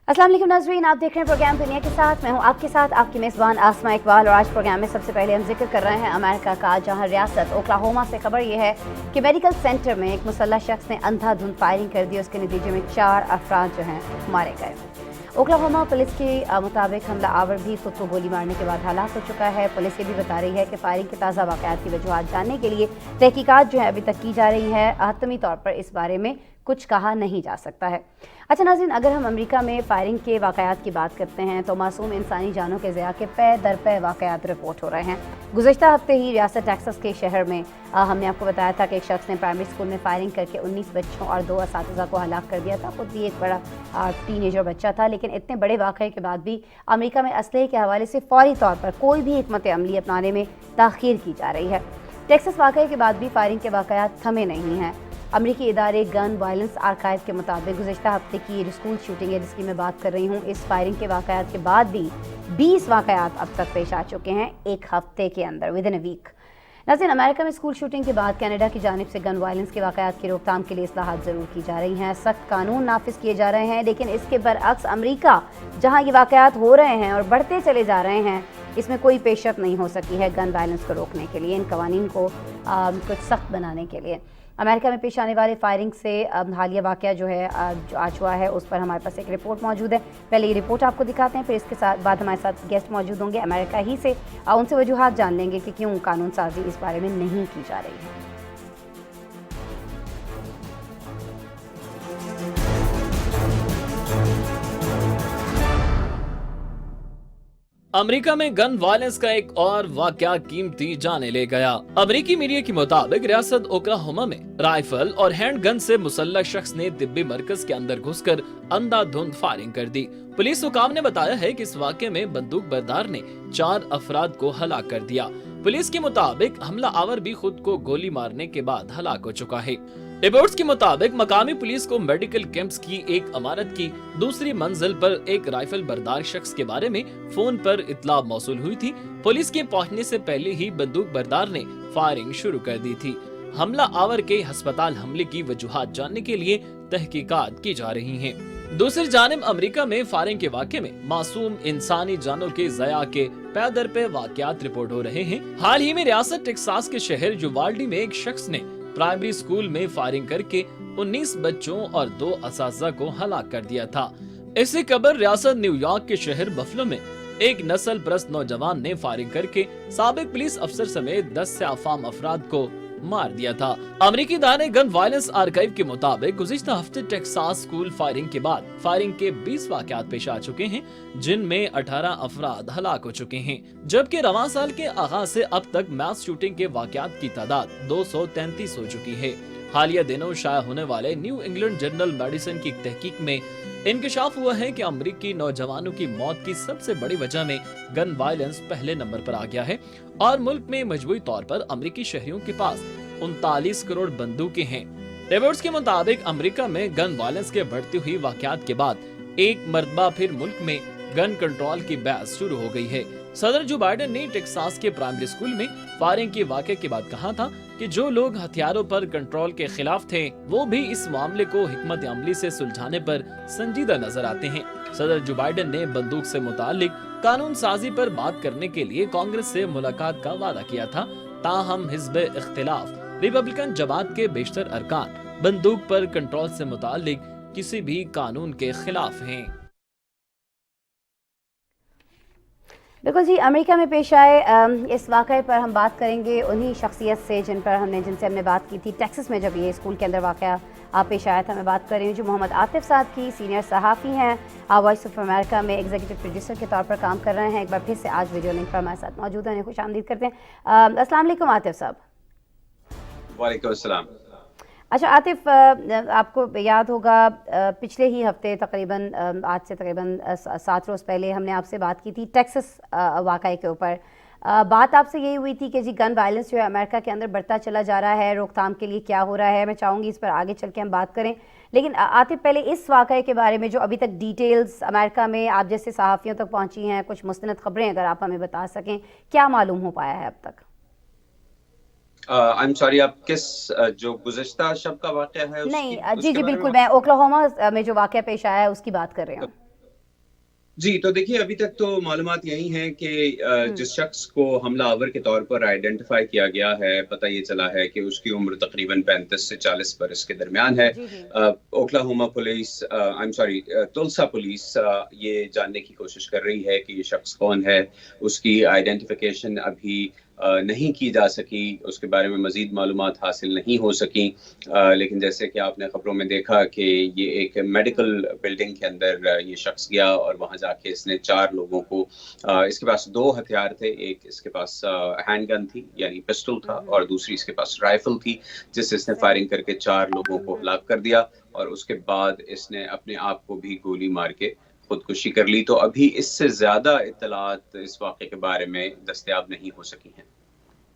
अस्सलाम वालेकुम नाज़रीन, आप देख रहे हैं प्रोग्राम दुनिया के साथ। मैं हूं आपके साथ आपकी मेज़बान आसमा इकबाल। और आज प्रोग्राम में सबसे पहले हम जिक्र कर रहे हैं अमेरिका का, जहां रियासत ओक्लाहोमा से खबर यह है कि मेडिकल सेंटर में एक मुसल्लह शख्स ने अंधाधुंध फायरिंग कर दी। उसके नतीजे में 4 अफराद जो हैं मारे गए। ओक्लाहोमा पुलिस के मुताबिक हमला आवर भी खुद को गोली मारने के बाद हलाक हो चुका है। पुलिस ये भी बता रही है कि फायरिंग के ताज़ा वाक़यात की वजूहात जानने के लिए तहकीकात जो है अभी तक की जा रही है। हतमी तौर पर इस बारे में कुछ कहा नहीं जा सकता है। अच्छा नाज़रीन, अगर हम अमेरिका में फायरिंग के वाक़यात की बात करते हैं तो मासूम इंसानी जानों के ज़िया के पै दर पै वाक़यात रिपोर्ट हो रहे हैं। गुज़श्ता हफ्ते ही रियासत टेक्सास के शहर में हमने आपको बताया था कि एक शख्स ने प्राइमरी स्कूल में फायरिंग करके 19 बच्चों और 2 असातिज़ा को हलाक कर दिया था। खुद भी एक बड़ा टीनेजर बच्चा था। लेकिन इतने बड़े वाक़े के बाद भी अमेरिका में असलहे के हवाले से फ़ौरी तौर पर कोई भी हिकमत अमली अपनाने में ताख़ीर की जा रही है। टेक्सास वाक़े के बाद भी फायरिंग के वाक़यात थमे नहीं हैं। अमरीकी इदारे गन वायलेंस आर्काइव के मुताबिक गुज़श्ता हफ्ते की ये स्कूल शूटिंग है जिसकी मैं बात कर रही हूँ, इस फायरिंग के वाक़यात के बाद भी 20 वाक़यात अब तक पेश आ चुके हैं एक हफ्ते के अंदर, विद इन अ वीक। नाज़रीन, अमेरिका में स्कूल शूटिंग के बाद कनाडा की जानिब से गन वायलेंस के वाक़यात की रोकथाम के लिए इस्लाहात ज़रूर की जा रही हैं, सख्त कानून नाफिज किए जा रहे हैं। लेकिन इसके बरअक्स अमरीका, जहाँ ये वाक़यात हो रहे हैं और बढ़ते चले जा रहे हैं, इसमें कोई पेशरफ नहीं हो सकी है गन वायलेंस को रोकने के लिए, इन कवानीन को कुछ सख्त बनाने के लिए। अमेरिका में पेश आने वाले फायरिंग से हालिया वाक़या जो है जो आज हुआ है, उस पर हमारे पास एक रिपोर्ट मौजूद है। पहले ये रिपोर्ट आपको दिखाते हैं, फिर इसके बाद हमारे साथ गेस्ट मौजूद होंगे अमेरिका ही से। उनसे वजूहात जान लेंगे कि क्यों कानून साजी इस बारे में नहीं की जा रही है। अमेरिका में गन वायलेंस का एक और वाकया कीमती जाने ले गया। अमेरिकी मीडिया के मुताबिक रियासत ओक्लाहोमा में राइफल और हैंड गन से मुसल्लह शख्स ने तिब्बी मरकज के अंदर घुसकर अंधाधुंध फायरिंग कर दी। पुलिस हुकाम ने बताया है कि इस वाक़े में बंदूक बरदार ने 4 अफराद को हलाक कर दिया। पुलिस के मुताबिक हमला आवर भी खुद को गोली मारने के बाद हलाक हो चुका है। रिपोर्ट्स के मुताबिक मकामी पुलिस को मेडिकल कैंप्स की एक इमारत की दूसरी मंजिल पर एक राइफल बरदार शख्स के बारे में फोन पर इत्तला मौसूल हुई थी। पुलिस के पहुंचने से पहले ही बंदूक बरदार ने फायरिंग शुरू कर दी थी। हमला आवर के अस्पताल हमले की वजूहात जानने के लिए तहकीकात की जा रही हैं। दूसरी जानिब अमेरिका में फायरिंग के वाक़े में मासूम इंसानी जानों के ज़या के पै दर पे वाक़यात रिपोर्ट हो रहे हैं। हाल ही में रियासत टेक्सास के शहर युवाल्डी में एक शख्स ने प्राइमरी स्कूल में फायरिंग करके 19 बच्चों और 2 असातिज़ा को हलाक कर दिया था। इसी कबर रियासत न्यूयॉर्क के शहर बफलो में एक नस्ल परस्त नौजवान ने फायरिंग करके साबिक पुलिस अफसर समेत 10 से आफाम अफराद को मार दिया था। अमेरिकी इदारे गन वायलेंस आर्काइव के मुताबिक गुज़िश्ता हफ्ते टेक्सास स्कूल फायरिंग के बाद फायरिंग के 20 वाक़यात पेश आ चुके हैं, जिनमें 18 अफराद हलाक हो चुके हैं। जबकि रवां साल के आगाज से अब तक मास शूटिंग के वाक़यात की तादाद 233 हो चुकी है। हालिया दिनों शाया होने वाले न्यू इंग्लैंड जर्नल मेडिसिन की तहकीक में इंकशाफ हुआ है कि अमरीकी नौजवानों की मौत की सबसे बड़ी वजह में गन वायलेंस पहले नंबर पर आ गया है और मुल्क में मजबूरी तौर पर अमरीकी शहरियों के पास 39 करोड़ बंदूकें हैं। रिपोर्ट्स के मुताबिक अमरीका में गन वायलेंस के बढ़ती हुई वाक़यात के बाद एक मरतबा फिर मुल्क में गन कंट्रोल की बहस शुरू हो गई है। सदर जो बाइडेन ने टेक्सास के प्राइमरी स्कूल में फायरिंग के वाक़े के बाद कहा था कि जो लोग हथियारों पर कंट्रोल के खिलाफ थे वो भी इस मामले को हिकमत अमली से सुलझाने पर संजीदा नजर आते हैं। सदर जो बाइडेन ने बंदूक से मुतालिक कानून साजी पर बात करने के लिए कांग्रेस से मुलाकात का वादा किया था, ताहम हिज़्ब इख्तिलाफ रिपब्लिकन जमात के बेशतर अरकान बंदूक पर कंट्रोल से मुतालिक किसी भी कानून के खिलाफ हैं। बिल्कुल जी, अमेरिका में पेश आए इस वाक़े पर हम बात करेंगे उन्हीं शख्सियत से जिनसे हमने बात की थी टेक्सास में जब ये स्कूल के अंदर वाक़या पेश आया था। मैं बात कर रही हूँ जो मोहम्मद आतिफ साहब की, सीनियर सहाफ़ी हैं, वॉइस ऑफ अमेरिका में एग्जीक्यूटिव प्रोड्यूसर के तौर पर काम कर रहे हैं। एक बार फिर से आज वीडियो लिंक पर हमारे साथ मौजूद हैं, खुश आमदीद करते हैं। अस्सलाम वालेकुम आतिफ साहब। वालेकुम अस्सलाम। अच्छा आतिफ, आपको याद होगा पिछले ही हफ्ते तकरीबन आज से तकरीबन 7 रोज़ पहले हमने आपसे बात की थी टेक्सास वाक़ये के ऊपर। बात आपसे यही हुई थी कि जी गन वायलेंस जो है अमेरिका के अंदर बढ़ता चला जा रहा है, रोकथाम के लिए क्या हो रहा है। मैं चाहूँगी इस पर आगे चल के हम बात करें, लेकिन आतिफ पहले इस वाक़ये के बारे में जो अभी तक डिटेल्स अमेरिका में आप जैसे सहाफ़ियों तक पहुँची हैं, कुछ मुस्तनद ख़बरें अगर आप हमें बता सकें, क्या मालूम हो पाया है अब तक? आई एम सॉरी, आप किस जो गुज़श्ता शब का वाक़या है नहीं जी बिल्कुल, मैं ओक्लाहोमा में जो वाक़या पेश आया है उसकी बात कर रही हूँ। जी, तो देखिए अभी तक तो मालूमात यही हैं कि जिस शख्स को हमलावर के तौर पर आइडेंटिफ़ाई किया गया है, पता ये चला है कि उसकी उम्र तकरीबन 35 से 40 बरस के दरमियान है। जी जी। Oklahoma police I am sorry Tulsa police ये जानने की कोशिश कर रही है कि ये शख्स कौन है। उसकी आइडेंटिफ़िकेशन अभी नहीं की जा सकी, उसके बारे में मज़ीद मालूमात हासिल नहीं हो सकी। लेकिन जैसे कि आपने खबरों में देखा कि ये एक मेडिकल बिल्डिंग के अंदर ये शख्स गया और वहाँ जाके इसने 4 लोगों को इसके पास 2 हथियार थे, एक इसके पास हैंडगन थी यानी पिस्टल था और दूसरी इसके पास राइफ़ल थी, जिससे इसने सही। फायरिंग करके 4 लोगों को हलाक कर दिया और उसके बाद इसने अपने आप को भी गोली मार के खुदकुशी कर ली। तो अभी इससे ज़्यादा इत्तलात इस वाक़े के बारे में दस्तयाब नहीं हो सकी हैं।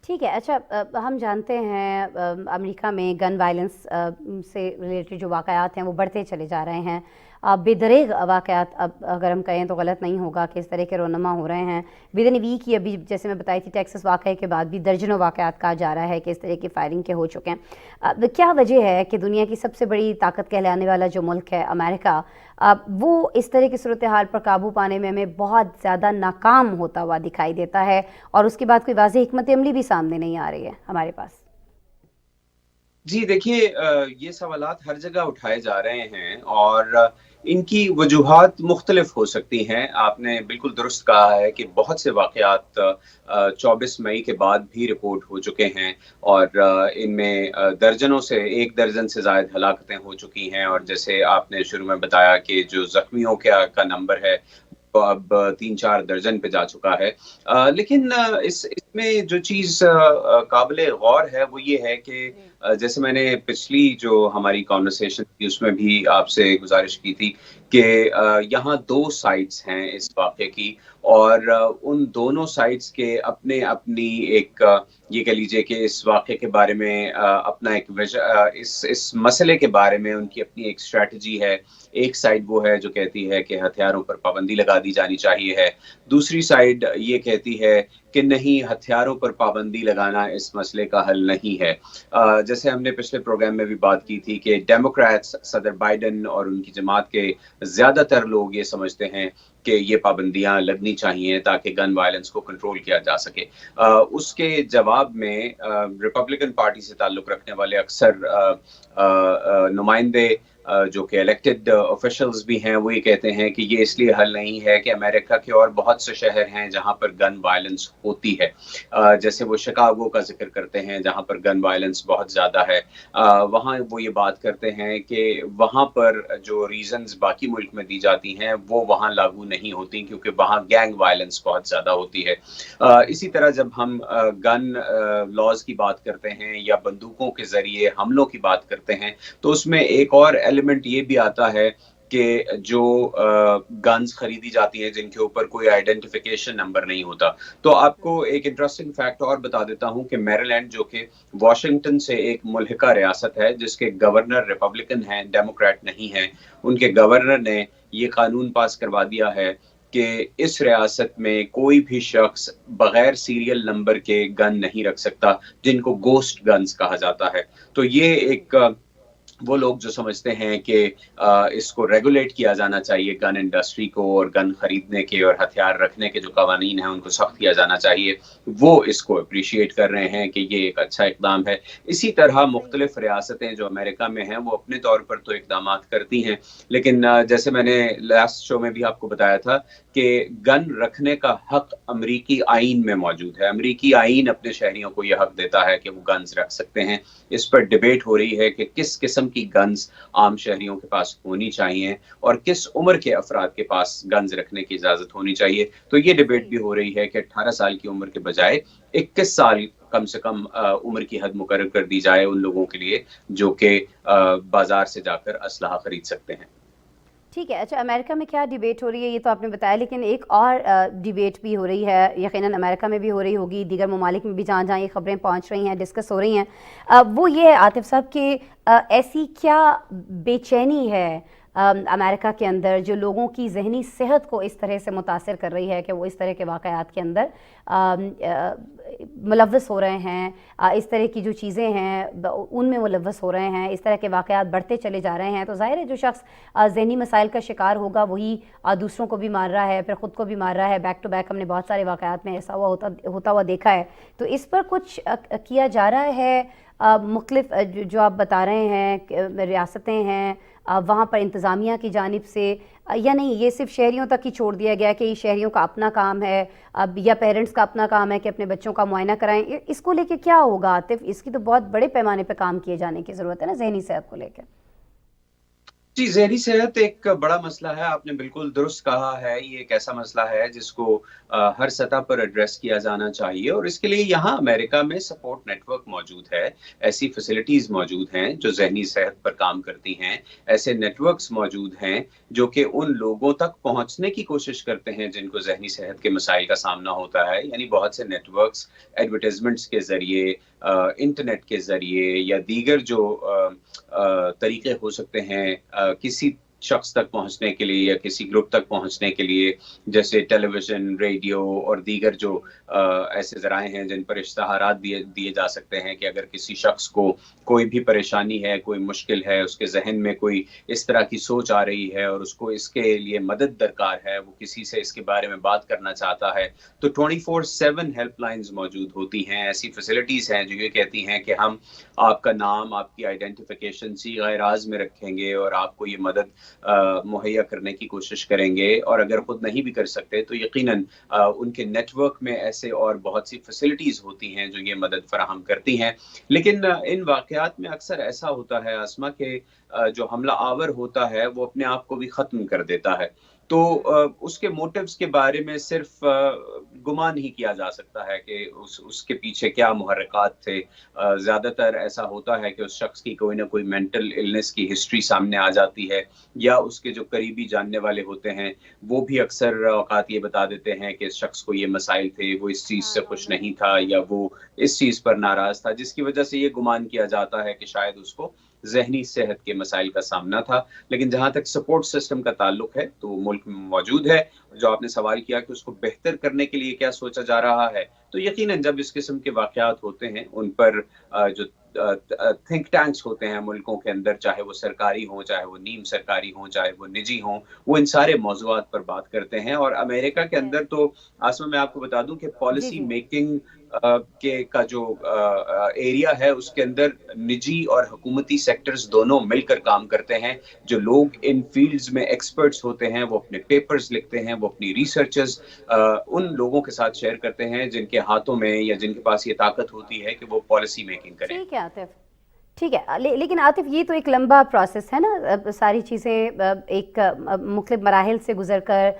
ठीक है। अच्छा, हम जानते हैं अमेरिका में गन वायलेंस से रिलेटेड जो वाक़यात हैं वो बढ़ते चले जा रहे हैं। बेदरेग वाक़यात, अब अगर हम कहें तो गलत नहीं होगा, कि इस तरह के रोनमा हो रहे हैं विद इन वीक ही। अभी जैसे मैं बताई थी टेक्सास वाक़ये के बाद भी दर्जनों वाक़यात कहा जा रहा है कि इस तरह की फायरिंग के हो चुके हैं। क्या वजह है कि दुनिया की सबसे बड़ी ताकत कहलाने वाला जो मुल्क है अमेरिका, वो इस तरह की सूरत हाल पर काबू पाने में हमें बहुत ज़्यादा नाकाम होता हुआ दिखाई देता है और उसके बाद कोई वाज़ेह हिकमत अमली भी सामने नहीं आ रही है हमारे पास? जी, देखिए ये सवालात हर जगह उठाए जा रहे हैं और इनकी वजूहात मुख्तलिफ हो सकती हैं। आपने बिल्कुल दुरुस्त कहा है कि बहुत से वाक़यात 24 मई के बाद भी रिपोर्ट हो चुके हैं और इनमें दर्जनों से 1 दर्जन से ज़ायद हलाकतें हो चुकी हैं और जैसे आपने शुरू में बताया कि जो ज़ख्मियों का नंबर है तो अब 3-4 दर्जन पे जा चुका है। लेकिन इसमें जो चीज़ काबिले गौर है वो ये है कि जैसे मैंने पिछली जो हमारी कॉन्वर्सेशन थी उसमें भी आपसे गुज़ारिश की थी कि यहाँ 2 साइड्स हैं इस वाक़ये की और उन दोनों साइड्स के अपनी एक ये कह लीजिए कि इस वाक़ये के बारे में अपना एक इस मसले के बारे में उनकी अपनी एक स्ट्रैटेजी है। एक साइड वो है जो कहती है कि हथियारों पर पाबंदी लगा दी जानी चाहिए है। दूसरी साइड ये कहती है कि नहीं, हथियारों पर पाबंदी लगाना इस मसले का हल नहीं है। जैसे हमने पिछले प्रोग्राम में भी बात की थी कि डेमोक्रेट्स सदर बाइडेन और उनकी जमात के ज़्यादातर लोग ये समझते हैं कि ये पाबंदियां लगनी चाहिए ताकि गन वायलेंस को कंट्रोल किया जा सके। उसके जवाब में रिपब्लिकन पार्टी से ताल्लुक़ रखने वाले अक्सर नुमाइंदे जो कि इलेक्टेड ऑफिशियल्स भी हैं वो ये कहते हैं कि ये इसलिए हल नहीं है कि अमेरिका के और बहुत से शहर हैं जहां पर गन वायलेंस होती है। जैसे वो शिकागो का जिक्र करते हैं जहां पर गन वायलेंस बहुत ज़्यादा है। वहाँ वो ये बात करते हैं कि वहाँ पर जो रीजंस बाकी मुल्क में दी जाती हैं वो वहाँ लागू नहीं होती क्योंकि वहाँ गैंग वायलेंस बहुत ज़्यादा होती है। इसी तरह जब हम गन लॉज की बात करते हैं या बंदूकों के ज़रिए हमलों की बात करते हैं तो उसमें एक और एलिमेंट ये भी आता है कि जो गन्स खरीदी जाती हैं जिनके ऊपर कोई आइडेंटिफिकेशन नंबर नहीं होता। तो आपको एक इंटरेस्टिंग फैक्ट और बता देता हूं कि मैरीलैंड जो कि वॉशिंगटन से एक मुल्हिका रियासत है जिसके गवर्नर रिपब्लिकन हैं, डेमोक्रेट नहीं हैं, उनके गवर्नर ने ये कानून पास करवा दिया है कि इस रियासत में कोई भी शख्स बगैर सीरियल नंबर के गन नहीं रख सकता जिनको गोस्ट गन्स कहा जाता है। तो ये एक वो लोग जो समझते हैं कि इसको रेगुलेट किया जाना चाहिए गन इंडस्ट्री को और गन खरीदने के और हथियार रखने के जो कवानीन हैं उनको सख्त किया जाना चाहिए, वो इसको अप्रिशिएट कर रहे हैं कि ये एक अच्छा इकदाम है। इसी तरह मुख्तलिफ रियासतें जो अमेरिका में हैं वो अपने तौर पर तो इकदाम करती हैं लेकिन जैसे मैंने लास्ट शो में भी आपको बताया था कि गन रखने का हक अमरीकी आइन में मौजूद है। अमरीकी आइन अपने शहरियों को यह हक देता है कि वो गन्स रख सकते हैं। इस पर डिबेट हो रही है कि किस किस्म की गन्स आम शहरियों के पास होनी चाहिए और किस उम्र के अफराद के पास गन्स रखने की इजाज़त होनी चाहिए। तो ये डिबेट भी हो रही है कि 18 साल की उम्र के बजाय 21 साल कम से कम उम्र की हद मुकर्रर कर दी जाए उन लोगों के लिए जो कि बाजार से जाकर असलहा खरीद सकते हैं। ठीक है। अच्छा, अमेरिका में क्या डिबेट हो रही है ये तो आपने बताया, लेकिन एक और डिबेट भी हो रही है, यकीनन अमेरिका में भी हो रही होगी, दीगर ममालिक में भी जहाँ जहाँ ये खबरें पहुँच रही हैं, डिस्कस हो रही हैं। वो ये है आतिफ साहब कि ऐसी क्या बेचैनी है अमेरिका के अंदर जो लोगों की ज़हनी सेहत को इस तरह से मुतासिर कर रही है कि वो इस तरह के वाक़यात के अंदर मुलव्वस हो रहे हैं, इस तरह की जो चीज़ें हैं उनमें मुलव्वस हो रहे हैं, इस तरह के वाक़यात बढ़ते चले जा रहे हैं, तो ज़ाहिर है जो शख्स ज़हनी मसाइल का शिकार होगा वही दूसरों को भी मार रहा है, फिर ख़ुद को भी मार रहा है। बैक टू बैक हमने बहुत सारे वाक़यात में ऐसा होता हुआ देखा है। तो इस पर कुछ किया जा रहा है? मुख्तलिफ जो आप बता रहे हैं रियासतें हैं, वहाँ पर इंतज़ामिया की जानिब से, या नहीं ये सिर्फ शहरियों तक ही छोड़ दिया गया कि ये शहरियों का अपना काम है, अब या पेरेंट्स का अपना काम है कि अपने बच्चों का मुआयना कराएं? इसको लेके क्या होगा आतिफ? इसकी तो बहुत बड़े पैमाने पे काम किए जाने की ज़रूरत है ना ज़हनी सेहत को लेकर। जी, ज़हनी सेहत एक बड़ा मसला है, आपने बिल्कुल दुरुस्त कहा है। ये एक ऐसा मसला है जिसको हर सतह पर एड्रेस किया जाना चाहिए, और इसके लिए यहाँ अमेरिका में सपोर्ट नेटवर्क मौजूद है, ऐसी फैसिलिटीज़ मौजूद हैं जो ज़हनी सेहत पर काम करती हैं, ऐसे नेटवर्क्स मौजूद हैं जो कि उन लोगों तक पहुँचने की कोशिश करते हैं जिनको ज़हनी सेहत के मसाइल का सामना होता है। यानी बहुत से नेटवर्क्स एडवर्टाइज़मेंट्स के ज़रिए, इंटरनेट के ज़रिए या दीगर जो तरीके हो सकते हैं किसी शख्स तक पहुंचने के लिए या किसी ग्रुप तक पहुंचने के लिए, जैसे टेलीविज़न, रेडियो और दीगर जो ऐसे ज़राए हैं जिन पर इश्तहारात दिए जा सकते हैं कि अगर किसी शख्स को कोई भी परेशानी है, कोई मुश्किल है, उसके ज़हन में कोई इस तरह की सोच आ रही है और उसको इसके लिए मदद दरकार है, वो किसी से इसके बारे में बात करना चाहता है, तो 24/7 हेल्पलाइंस मौजूद होती हैं। ऐसी फैसिलिटीज़ हैं जो ये कहती हैं कि हम आपका नाम, आपकी आइडेंटिफिकेशन सीग़-ए-राज़ में रखेंगे और आपको ये मदद मुहैया करने की कोशिश करेंगे, और अगर खुद नहीं भी कर सकते तो यकीनन उनके नेटवर्क में ऐसे और बहुत सी फैसिलिटीज़ होती हैं जो ये मदद फराहम करती हैं। लेकिन इन वाक़यात में अक्सर ऐसा होता है आसमा के जो हमला आवर होता है वो अपने आप को भी ख़त्म कर देता है, तो उसके मोटिव्स के बारे में सिर्फ गुमान ही किया जा सकता है कि उसके पीछे क्या मुहर्रिकात थे। ज़्यादातर ऐसा होता है कि उस शख्स की कोई ना कोई मेंटल इलनेस की हिस्ट्री सामने आ जाती है, या उसके जो करीबी जानने वाले होते हैं वो भी अक्सर औकात ये बता देते हैं कि इस शख्स को ये मसाइल थे, वो इस चीज़ से खुश नहीं था या वो इस चीज़ पर नाराज़ था, जिसकी वजह से ये गुमान किया जाता है कि शायद उसको ज़हनी सेहत के मसाइल का सामना था। लेकिन जहाँ तक सपोर्ट सिस्टम का ताल्लुक है तो वो मुल्क में मौजूद है। जो आपने सवाल किया कि उसको बेहतर करने के लिए क्या सोचा जा रहा है, तो यकीनन जब इस किस्म के वाक़यात होते हैं उन पर जो थिंक टैंक्स होते हैं मुल्कों के अंदर, चाहे वो सरकारी हों, चाहे वो नीम सरकारी हों, चाहे वो निजी हों, वो इन सारे मौज़ूआत पर बात करते हैं। और अमेरिका के अंदर तो आसमा मैं आपको बता दूं कि जी पॉलिसी जी मेकिंग का जो एरिया है उसके अंदर निजी और हुकूमती सेक्टर्स दोनों मिलकर काम करते हैं। जो लोग इन फील्ड्स में एक्सपर्ट्स होते हैं वो अपने पेपर्स लिखते हैं, वो अपनी रिसर्चेस उन लोगों के साथ शेयर करते हैं जिनके हाथों में या जिनके पास ये ताकत होती है कि वो पॉलिसी मेकिंग करें। ठीक है आतिफ, ठीक है। लेकिन आतिफ ये तो एक लंबा प्रोसेस है ना, सारी चीज़ें एक मुख्तलिफ मराहिल से गुजर कर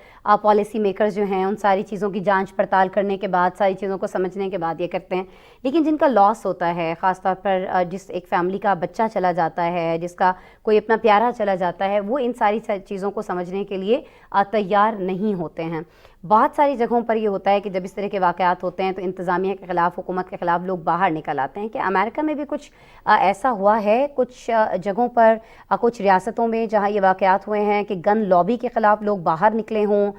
पॉलिसी मेकर्स जो हैं उन सारी चीज़ों की जांच पड़ताल करने के बाद, सारी चीज़ों को समझने के बाद ये करते हैं। लेकिन जिनका लॉस होता है, ख़ास तौर पर जिस एक फैमिली का बच्चा चला जाता है, जिसका कोई अपना प्यारा चला जाता है, वो इन सारी चीज़ों को समझने के लिए तैयार नहीं होते हैं। बहुत सारी जगहों पर ये होता है कि जब इस तरह के वाक़यात होते हैं तो इंतज़ामिया के ख़िलाफ़, हुकूमत के ख़िलाफ़ लोग बाहर निकल आते हैं। कि अमेरिका में भी कुछ ऐसा हुआ है कुछ जगहों पर, कुछ रियासतों में जहाँ ये वाक़यात हुए हैं कि गन लॉबी के ख़िलाफ़ लोग बाहर निकले हों,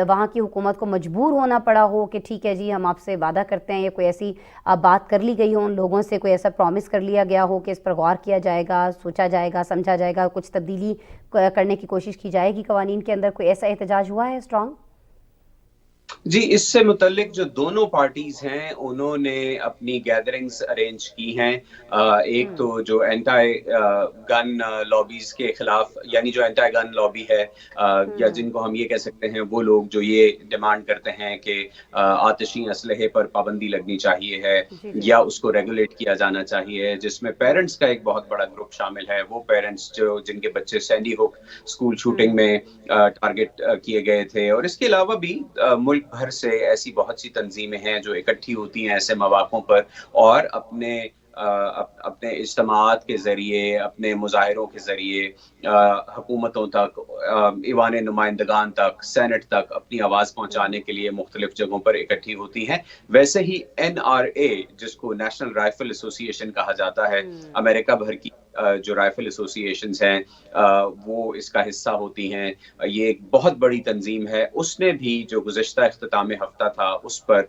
वहाँ की हुकूमत को मजबूर होना पड़ा हो कि ठीक है जी हम आपसे वादा करते हैं, या कोई ऐसी बात कर ली गई हो उन लोगों से, कोई ऐसा प्रॉमिस कर लिया गया हो कि इस पर गौर किया जाएगा, सोचा जाएगा, समझा जाएगा, कुछ तब्दीली करने की कोशिश की जाएगी कवानीन के अंदर। कोई ऐसा एहतजाज हुआ है स्ट्रॉन्ग? जी, इससे मुतल्लिक जो दोनों पार्टीज हैं उन्होंने अपनी गैदरिंग्स अरेंज की हैं। एक तो जो एंटी गन लॉबीज के खिलाफ, यानी जो एंटी गन लॉबी है या जिनको हम ये कह सकते हैं वो लोग जो ये डिमांड करते हैं कि आतिशी असलहे पर पाबंदी लगनी चाहिए है या उसको रेगुलेट किया जाना चाहिए, जिसमें पेरेंट्स का एक बहुत बड़ा ग्रुप शामिल है। वो पेरेंट्स जो जिनके बच्चे सैंडी हुक स्कूल शूटिंग में टारगेट किए गए थे, और इसके अलावा भी मुल्क भर से ऐसी बहुत सी तंजीमें हैं जो इकट्ठी होती हैं ऐसे मौक़ों पर और अपने اپنے اجتماعات کے ذریعے، اپنے مظاہروں کے ذریعے حکومتوں تک، ایوان نمائندگان تک، سینٹ تک اپنی آواز پہنچانے کے لیے مختلف جگہوں پر اکٹھی ہوتی ہیں. ویسے ہی NRA، جس کو نیشنل رائفل ایسوسی ایشن کہا جاتا ہے، امریکہ بھر کی جو رائفل ایسوسییشنز ہیں وہ اس کا حصہ ہوتی ہیں. یہ ایک بہت بڑی تنظیم ہے. اس نے بھی جو گزشتہ اختتام ہفتہ تھا اس پر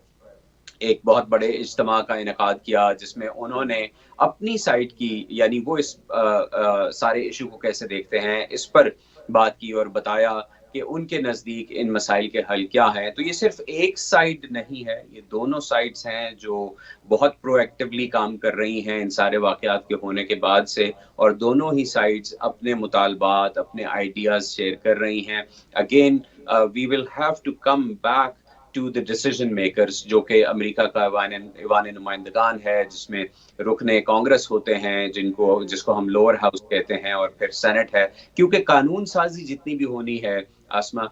ایک بہت بڑے اجتماع کا انعقاد کیا، جس میں انہوں نے اپنی سائٹ کی، یعنی وہ اس سارے ایشو کو کیسے دیکھتے ہیں اس پر بات کی اور بتایا کہ ان کے نزدیک ان مسائل کے حل کیا ہیں. تو یہ صرف ایک سائڈ نہیں ہے، یہ دونوں سائڈز ہیں جو بہت پرو ایکٹیولی کام کر رہی ہیں ان سارے واقعات کے ہونے کے بعد سے، اور دونوں ہی سائڈز اپنے مطالبات، اپنے آئیڈیاز شیئر کر رہی ہیں. Again we will have to come back to the decision makers, جو کہ امریکہ کا ایوان نمائندگان ہے، جس میں رکن کانگریس ہوتے ہیں، جس کو ہم لوور ہاؤس کہتے ہیں، اور پھر سینٹ ہے. کیونکہ قانون سازی جتنی بھی ہونی ہے آسما،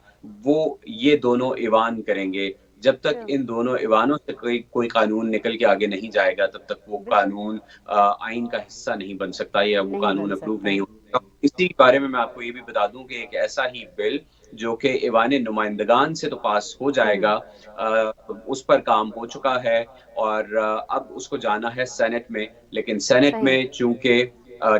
وہ یہ دونوں ایوان کریں گے. جب تک ان دونوں ایوانوں سے کوئی قانون نکل کے آگے نہیں جائے گا، تب تک وہ قانون آئین کا حصہ نہیں بن سکتا یا وہ قانون اپروو نہیں ہو سکتا. اسی بارے میں آپ کو یہ بھی بتا دوں کہ ایک ایسا ہی بل جو کہ ایوان نمائندگان سے تو پاس ہو جائے گا، اس پر کام ہو چکا ہے، اور اب اس کو جانا ہے سینٹ میں. لیکن سینٹ میں چونکہ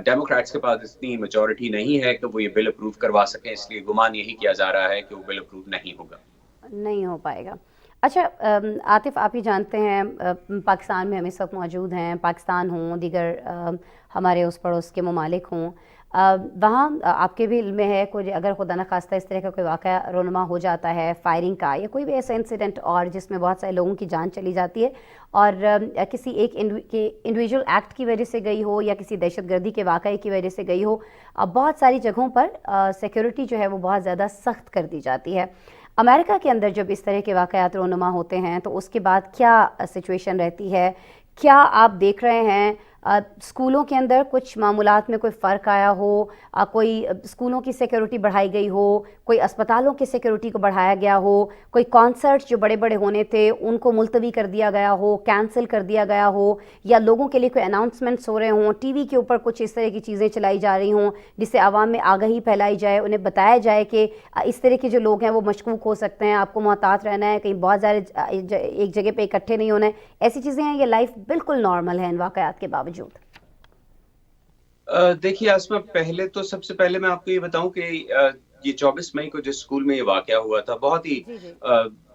ڈیموکریٹس کے پاس اتنی میجورٹی نہیں ہے کہ وہ یہ بل اپروو کروا سکیں، اس لیے گمان یہی کیا جا رہا ہے کہ وہ بل اپروو نہیں ہوگا، نہیں ہو پائے گا. اچھا عاطف، آپ ہی جانتے ہیں پاکستان میں ہم اس وقت موجود ہیں، پاکستان ہوں، دیگر ہمارے اس پڑوس کے ممالک ہوں، وہاں آپ کے بھی علم میں ہے کوئی اگر خدا نخواستہ اس طرح کا کوئی واقعہ رونما ہو جاتا ہے، فائرنگ کا یا کوئی بھی ایسا انسیڈنٹ اور جس میں بہت سارے لوگوں کی جان چلی جاتی ہے، اور کسی ایک انڈیویجول ایکٹ کی وجہ سے گئی ہو یا کسی دہشت گردی کے واقعے کی وجہ سے گئی ہو، بہت ساری جگہوں پر سیکیورٹی جو ہے وہ بہت زیادہ سخت کر دی جاتی ہے. امریکہ کے اندر جب اس طرح کے واقعات رونما ہوتے ہیں تو اس کے بعد کیا سچویشن رہتی ہے؟ کیا آپ دیکھ رہے ہیں اسکولوں کے اندر کچھ معمولات میں کوئی فرق آیا ہو، کوئی اسکولوں کی سیکیورٹی بڑھائی گئی ہو، کوئی اسپتالوں کی سیکیورٹی کو بڑھایا گیا ہو، کوئی کانسرٹ جو بڑے بڑے ہونے تھے ان کو ملتوی کر دیا گیا ہو، کینسل کر دیا گیا ہو، یا لوگوں کے لیے کوئی اناؤنسمنٹس ہو رہے ہوں، ٹی وی کے اوپر کچھ اس طرح کی چیزیں چلائی جا رہی ہوں جس سے عوام میں آگہی پھیلائی جائے، انہیں بتایا جائے کہ اس طرح کے جو لوگ ہیں وہ مشکوک ہو سکتے ہیں، آپ کو محتاط رہنا ہے، کہیں بہت زیادہ ایک جگہ پہ اکٹھے نہیں ہونا ہے. ایسی چیزیں ہیں، یہ لائف بالکل نارمل ہے ان واقعات کے باوجود؟ دیکھیے آسما، پہلے تو سب سے پہلے میں آپ کو یہ بتاؤں کہ یہ 24 مئی کو جس اسکول میں یہ واقعہ ہوا تھا، بہت ہی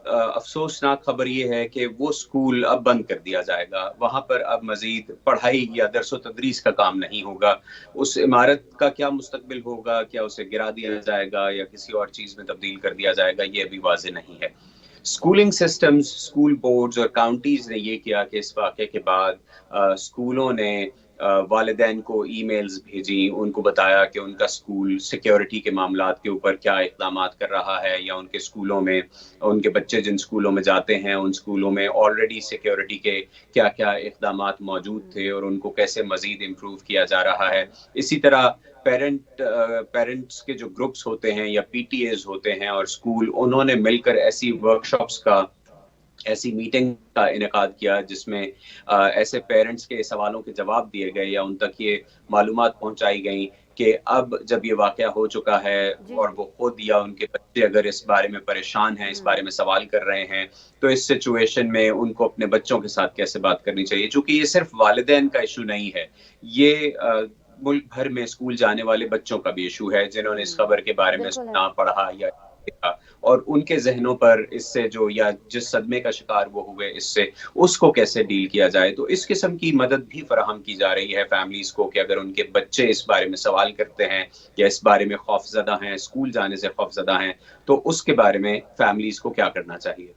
افسوسناک خبر یہ ہے کہ وہ اسکول اب بند کر دیا جائے گا. وہاں پر اب مزید پڑھائی یا درس و تدریس کا کام نہیں ہوگا. اس عمارت کا کیا مستقبل ہوگا، کیا اسے گرا دیا جائے گا یا کسی اور چیز میں تبدیل کر دیا جائے گا، یہ ابھی واضح نہیں ہے. اسکولنگ سسٹمز، اسکول بورڈز اور کاؤنٹیز نے یہ کیا کہ اس واقعے کے بعد اسکولوں نے والدین کو ای میلز بھیجی، ان کو بتایا کہ ان کا اسکول سیکیورٹی کے معاملات کے اوپر کیا اقدامات کر رہا ہے، یا ان کے اسکولوں میں ان کے بچے جن اسکولوں میں جاتے ہیں ان اسکولوں میں آلریڈی سیکیورٹی کے کیا کیا اقدامات موجود تھے اور ان کو کیسے مزید امپروو کیا جا رہا ہے. اسی طرح پیرنٹس کے جو گروپس ہوتے ہیں یا پی ٹی ایز ہوتے ہیں اور اسکول، انہوں نے مل کر ایسی ورکشاپس کا، ایسی میٹنگ کا انعقاد کیا جس میں ایسے پیرنٹس کے سوالوں کے جواب دیے گئے یا ان تک یہ معلومات پہنچائی گئیں کہ اب جب یہ واقعہ ہو چکا ہے اور وہ خود یا ان کے بچے اگر اس بارے میں پریشان ہیں، اس بارے میں سوال کر رہے ہیں، تو اس سچویشن میں ان کو اپنے بچوں کے ساتھ کیسے بات کرنی چاہیے. چونکہ یہ صرف والدین کا ایشو نہیں ہے، یہ ملک بھر میں اسکول جانے والے بچوں کا بھی ایشو ہے جنہوں نے اس خبر کے بارے میں سنا، پڑھا یا دیکھا، اور ان کے ذہنوں پر اس سے جو یا جس صدمے کا شکار وہ ہوئے اس کو کیسے ڈیل کیا جائے. تو اس قسم کی مدد بھی فراہم کی جا رہی ہے فیملیز کو کہ اگر ان کے بچے اس بارے میں سوال کرتے ہیں یا اس بارے میں خوف زدہ ہیں، اسکول جانے سے خوف زدہ ہیں، تو اس کے بارے میں فیملیز کو کیا کرنا چاہیے.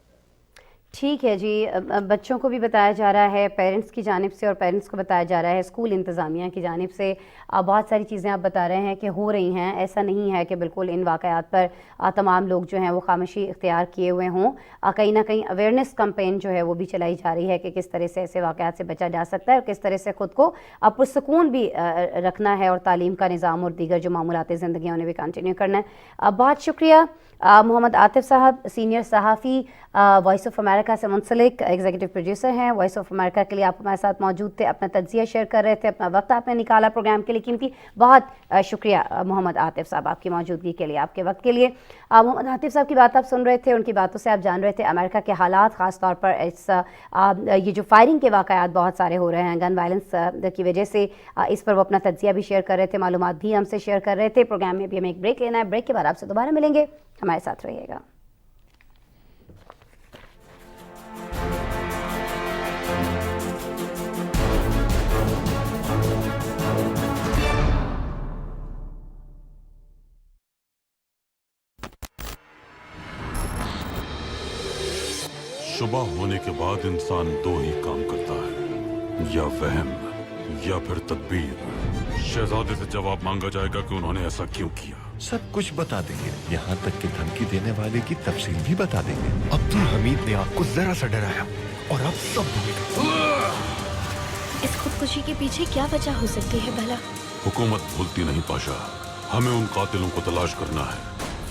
ٹھیک ہے جی، بچوں کو بھی بتایا جا رہا ہے پیرنٹس کی جانب سے، اور پیرنٹس کو بتایا جا رہا ہے اسکول انتظامیہ کی جانب سے. بہت ساری چیزیں آپ بتا رہے ہیں کہ ہو رہی ہیں، ایسا نہیں ہے کہ بالکل ان واقعات پر تمام لوگ جو ہیں وہ خاموشی اختیار کیے ہوئے ہوں. کہیں نہ کہیں اویئرنیس کمپین جو ہے وہ بھی چلائی جا رہی ہے کہ کس طرح سے ایسے واقعات سے بچا جا سکتا ہے اور کس طرح سے خود کو پرسکون بھی رکھنا ہے، اور تعلیم کا نظام اور دیگر جو معمولات زندگی انہیں بھی کنٹینیو کرنا ہے. بہت شکریہ محمد عاطف صاحب، سینئر صحافی، وائس آف امریکہ अमेरिका से मुंसलिक एग्जीक्यूटिव प्रोड्यूसर हैं वॉइस ऑफ अमेरिका के लिए। आप हमारे साथ मौजूद थे, अपना तज्जिया शेयर कर रहे थे, अपना वक्त आपने निकाला प्रोग्राम के लिए कीमती। बहुत शुक्रिया मोहम्मद आतिफ साहब आपकी मौजूदगी के लिए, आपके वक्त के लिए। मोहम्मद आतिफ साहब की बात आप सुन रहे थे, उनकी बातों से आप जान रहे थे अमेरिका के हालात, ख़ास तौर पर इस ये जो फायरिंग के वाक़यात बहुत सारे हो रहे हैं गन वायलेंस की वजह से, इस पर वो अपना तज्जिया भी शेयर कर रहे थे, मालूमात भी हमसे शेयर कर रहे थे। प्रोग्राम में भी हमें एक ब्रेक लेना है, ब्रेक के बाद आपसे दोबारा मिलेंगे, हमारे साथ रहिएगा। सुबह होने के बाद इंसान दो ही काम करता है, या वहम या फिर तदबीर। शहजादे से जवाब मांगा जाएगा कि उन्होंने ऐसा क्यों किया। सब कुछ बता देंगे, यहाँ तक कि धमकी देने वाले की तफसील भी बता देंगे। अब्दुल हमीद ने आपको जरा सा डराया और आप सब भूल गए। इस खुदकुशी के पीछे क्या वजह हो सकती है भला? हुकूमत भूलती नहीं पाशा, हमें उन कातिलों को तलाश करना है।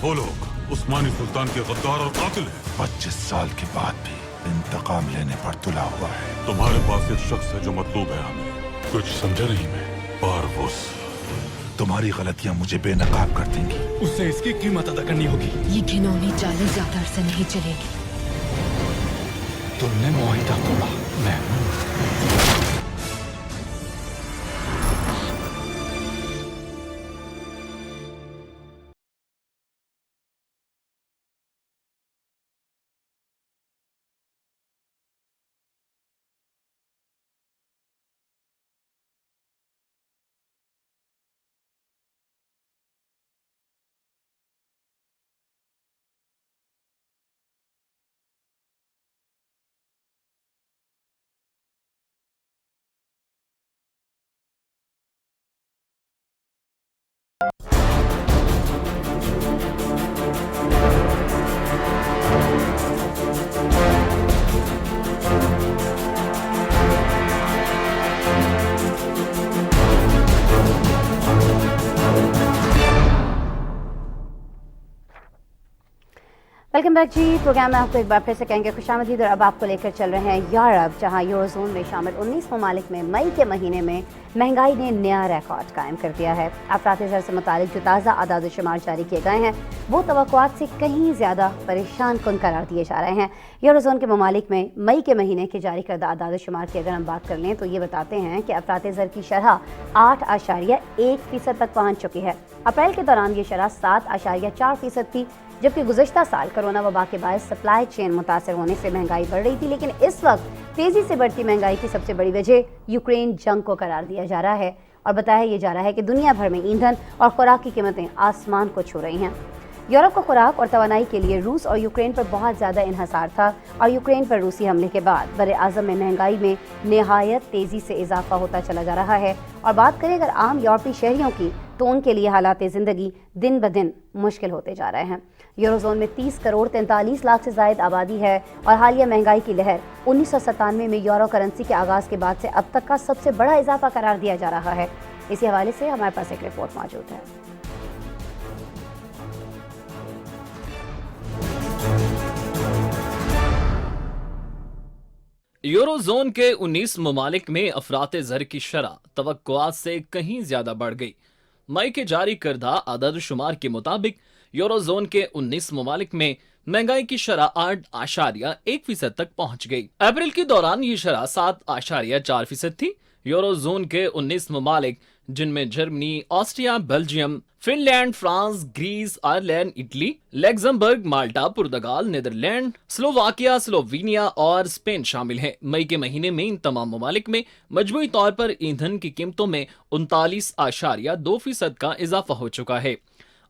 वो लोग उस्मानी सुल्तान के गद्दार और कातिल हैं। 25 साल के बाद भी इंतकाम लेने पर तुला हुआ है। तुम्हारे पास एक शख्स है जो मतलूब है हमें। कुछ समझा नहीं मैं। पारवुस। तुम्हारी गलतियां मुझे बेनकाब कर देंगी। उससे इसकी कीमत अदा करनी होगी। ये घिनौनी चालें ज्यादा अरसे नहीं चलेगी। तुमने मुआहिदा तोड़ा, मैं वेलकम बैक जी। प्रोग्राम में आपको एक बार फिर से कहेंगे खुशामदीद, और अब आपको लेकर चल रहे हैं यूरोप, जहां यूरोजोन में शामिल 19 ममालिक में मई के महीने में महंगाई ने नया रिकॉर्ड कायम कर दिया है। अफरात ज़र से मुतालिक जो ताज़ा आदाद शुमार जारी किए गए हैं वो तवक्कुआत से कहीं ज़्यादा परेशान कुन करार दिए जा रहे हैं। यूरोजोन के ममालिक में मई के महीने के जारी करदा आदाद शुमार की अगर हम बात कर लें तो ये बताते हैं कि अफरात ज़र की शरह 8.1% तक पहुँच चुकी है। अप्रैल के दौरान ये शरह 7.4% थी, जबकि गुज़श्ता साल कोरोना वबा के बायस सप्लाई चेन मुतासर होने से महंगाई बढ़ रही थी। लेकिन इस वक्त तेज़ी से बढ़ती महंगाई की सबसे बड़ी वजह यूक्रेन जंग को करार दिया जा रहा है, और बताया ये जा रहा है कि दुनिया भर में ईंधन और खुराक की कीमतें आसमान को छू रही हैं। यूरोप को खुराक और तवानाई के लिए रूस और यूक्रेन पर बहुत ज़्यादा इन्हसार था, और यूक्रेन पर रूसी हमले के बाद बरे आज़म में महंगाई में नहायत तेज़ी से इजाफा होता चला जा रहा है। और बात करें अगर आम यूरोपीय शहरियों की, तो उनके लिए हालात ज़िंदगी दिन ब दिन मुश्किल होते जा रहे हैं। यूरोजोन में 30 करोड़ 43 लाख से ज़ायद आबादी है, और हालिया महंगाई की लहर 1997 में यूरो करेंसी के आगाज़ के बाद से अब तक का सबसे बड़ा इजाफा करार दिया जा रहा है। इसी हवाले से हमारे पास एक रिपोर्ट मौजूद है। यूरोजोन के 19 ममालिक में अफराते ज़र की शरह तवक्कुआत से कहीं ज्यादा बढ़ गई। मई के जारी करदा आदाद शुमार के मुताबिक यूरोजोन के 19 ममालिक में महंगाई की शरह 8.1% तक पहुंच गई। अप्रैल के दौरान ये शरह 7.4% थी। यूरोजोन के 19 ममालिक, जिनमें Germany, Austria, Belgium, Finland, France, Greece, Ireland, Italy, Luxembourg, Malta, पुर्तगाल, नीदरलैंड, स्लोवाकिया, स्लोवेनिया और स्पेन शामिल हैं। मई के महीने में इन तमाम ममालिक में मजमूई तौर पर ईंधन की कीमतों में 39.2% का इजाफा हो चुका है।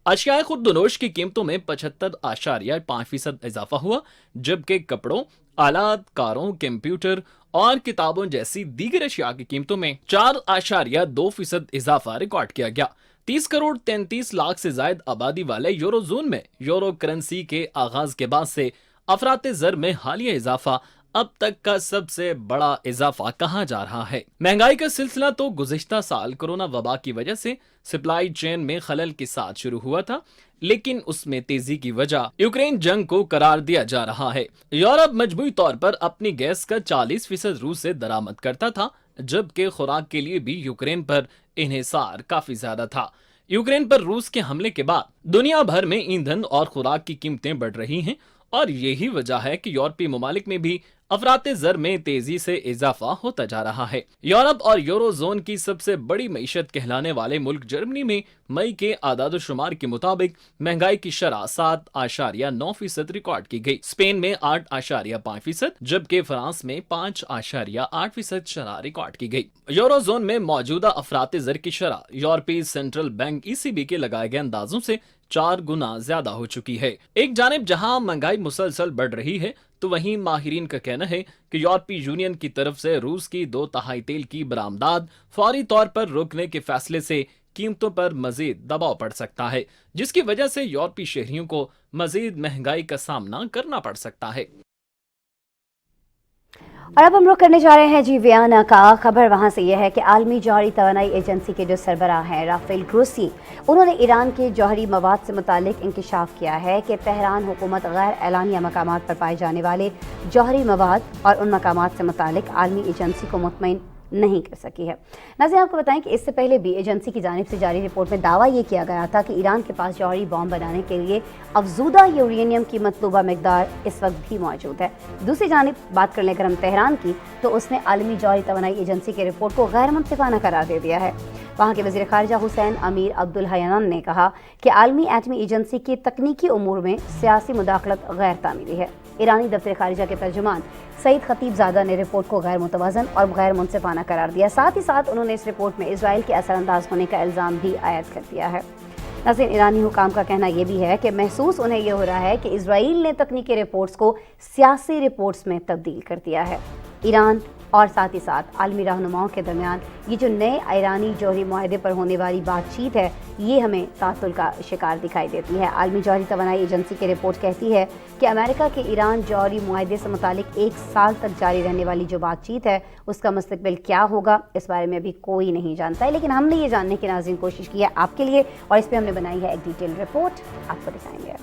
अशियाए खुर्दनोश की कीमतों में 75.5% इजाफा हुआ, जबकि कपड़ों, आलात, कारों, कंप्यूटर और किताबों जैसी दीगर अशिया की कीमतों में 4.2% इजाफा रिकॉर्ड किया गया। 30 करोड़ 33 लाख से जायद आबादी वाले यूरोजोन में यूरो करेंसी के आगाज के बाद से अफराते ज़र में हालिया इजाफा अब तक का सबसे बड़ा इजाफा कहा जा रहा है। महंगाई का सिलसिला तो गुज़िश्ता साल कोरोना वबा की वजह से सप्लाई चेन में खलल के साथ शुरू हुआ था, लेकिन उसमें तेजी की वजह यूक्रेन जंग को करार दिया जा रहा है। यूरोप मजबूरी तौर पर अपनी गैस का 40% रूस से दरामद करता था, जबकि खुराक के लिए भी यूक्रेन पर इन्हिसार काफी ज्यादा था। यूक्रेन पर रूस के हमले के बाद दुनिया भर में ईंधन और खुराक की कीमतें बढ़ रही हैं और यही वजह है कि यूरोपीय ममालिक में भी अफराते ज़र में तेजी से इजाफा होता जा रहा है। यूरोप और यूरोजोन की सबसे बड़ी मईशत कहलाने वाले मुल्क जर्मनी में मई के आदाद शुमार के मुताबिक महंगाई की शरह 7.9% रिकॉर्ड की गई। स्पेन में 8.5%, जबकि फ्रांस में 5.8% शरह रिकॉर्ड की गई। यूरोजोन में मौजूदा अफराते ज़र की शरह यूरोपीय सेंट्रल बैंक ECB के लगाए गए अंदाजों से 4 गुना ज्यादा हो चुकी है। एक जानिब जहां महंगाई मुसलसल बढ़ रही है, तो वहीं माहिरीन का कहना है कि यूरोपीय यूनियन की तरफ से रूस की 2/3 तेल की बरामदात फौरी तौर पर रोकने के फैसले से कीमतों पर मजीद दबाव पड़ सकता है, जिसकी वजह से यूरोपीय शहरियों को मजीद महंगाई का सामना करना पड़ सकता है। और अब हम रुख करने जा रहे हैं जी वियना का। खबर वहां से यह है कि आलमी जौहरी तवानाई एजेंसी के जो सरबराह हैं राफेल ग्रोसी, उन्होंने ईरान के जौहरी मवाद से मुतालिक इंकशाफ किया है कि तेहरान हुकूमत गैर एलानिया मकामात पर पाए जाने वाले जौहरी मवाद और उन मकामात से मुतालिक आलमी एजेंसी को मुतमईन नहीं कर सकी है। नाज़रीन, आपको बताएं कि इससे पहले भी एजेंसी की जानिब से जारी रिपोर्ट में दावा ये किया गया था कि ईरान के पास जौहरी बॉम्ब बनाने के लिए अफजूदा यूरेनियम की मतलूबा मिकदार इस वक्त भी मौजूद है। दूसरी जानिब बात कर लें अगर हम तेहरान की, तो उसने आलमी जौहरी तवानाई एजेंसी की रिपोर्ट को गैर मुनसिफाना करार दे दिया है। वहाँ के वज़ीर ख़ारिजा हुसैन अमीर अब्दुल हयान ने कहा कि आलमी एटमी एजेंसी की तकनीकी उमूर में सियासी मुदाखलत गैर तामीली है। ईरानी दफ्तर ख़ारिजा के तर्जुमान सईद खतीबजादा ने रिपोर्ट को गैर मुतवाज़न और गैर मुनसिफाना करार दिया। साथ ही साथ उन्होंने इस रिपोर्ट में इजराइल के असरअंदाज होने का इल्ज़ाम भी आयद कर दिया है। नाज़रीन, ईरानी हुकाम का कहना यह भी है कि महसूस उन्हें यह हो रहा है कि इजराइल ने तकनीकी रिपोर्ट्स को सियासी रिपोर्ट्स में तब्दील कर दिया है। ईरान और साथ ही साथ आलमी रहनुमाओं के दरमियान ये जो नए ईरानी जौहरी मुआहदे पर होने वाली बातचीत है, ये हमें तातुल का शिकार दिखाई देती है। आलमी जौहरी तवानाई एजेंसी की रिपोर्ट कहती है कि अमेरिका के ईरान जौहरी मुआहदे से मुतालिक 1 साल तक जारी रहने वाली जो बातचीत है, उसका मुस्तकबिल क्या होगा, इस बारे में अभी कोई नहीं जानता है। लेकिन हमने ये जानने की नाज़रीन कोशिश की है आपके लिए, और इस पर हमने बनाई है एक डिटेल रिपोर्ट, आपको दिखाएंगे।